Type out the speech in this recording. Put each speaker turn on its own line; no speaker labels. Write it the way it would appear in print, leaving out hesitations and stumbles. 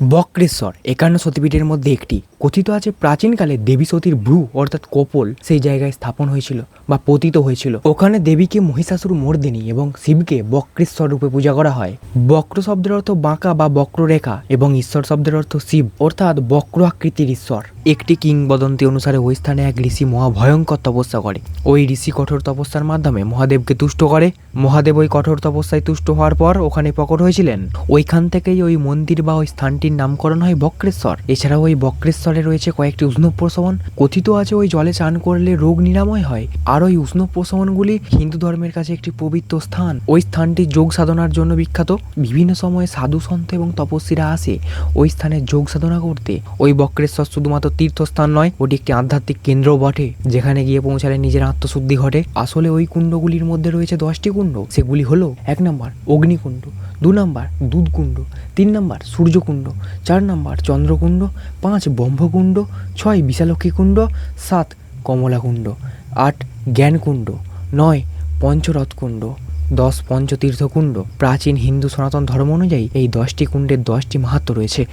বক্রেশ্বর ৫১ সতীপীঠের মধ্যে একটি। কথিত আছে প্রাচীনকালে দেবী সতীর ভ্রু অর্থাৎ কপোল সেই জায়গায় স্থাপন হয়েছিল বা পতিত হয়েছিল। ওখানে দেবীকে মহিষাসুর মর্দিনী এবং শিবকে বক্রেশ্বর রূপে পূজা করা হয়। বক্র শব্দের অর্থ বাঁকা বা বক্ররেখা এবং ঈশ্বর শব্দের অর্থ শিব অর্থাৎ বক্র আকৃতির ঈশ্বর। একটি কিংবদন্তি অনুসারে ওই স্থানে এক ঋষি মহাভয়ঙ্কর তপস্যা করে। ওই ঋষি কঠোর তপস্যার মাধ্যমে মহাদেবকে তুষ্ট করে। মহাদেব ওই কঠোর তপস্যায় তুষ্ট হওয়ার পর ওখানে প্রকট হয়েছিলেন। ওইখান থেকেই ওই মন্দির বা ওই স্থানটির নামকরণ হয় বক্রেশ্বর। এছাড়াও ওই বক্রেশ্বরে রয়েছে কয়েকটি উষ্ণ প্রশমন। কথিত আছে ওই জলে চান করলে রোগ নিরাময় হয়। আর ওই উষ্ণ প্রশমনগুলি হিন্দু ধর্মের কাছে একটি পবিত্র স্থান। ওই স্থানটি যোগ সাধনার জন্য বিখ্যাত। বিভিন্ন সময়ে সাধু সন্ত এবং তপস্বীরা আসে ওই স্থানে যোগ সাধনা করতে। ওই বক্রেশ্বর শুধুমাত্র তীর্থস্থান নয়, ওটি একটি আধ্যাত্মিক কেন্দ্রও বটে, যেখানে গিয়ে পৌঁছালে নিজের আত্মশুদ্ধি ঘটে। আসলে ওই কুণ্ডগুলির মধ্যে রয়েছে 10টি কুণ্ড। সেগুলি হলো 1 নম্বর অগ্নিকুণ্ড, 2 নম্বর দুধকুণ্ড, 3 নম্বর সূর্যকুণ্ড, 4 নম্বর চন্দ্রকুণ্ড, 5 ব্রহ্মকুণ্ড, 6 বিশালক্ষী কুণ্ড, 7 কমলাকুণ্ড, 8 জ্ঞানকুণ্ড, 9 পঞ্চরথকুণ্ড, 10 পঞ্চতীর্থকুণ্ড। প্রাচীন হিন্দু সনাতন ধর্ম অনুযায়ী এই 10টি কুণ্ডের 10টি মাহাত্ম্য রয়েছে।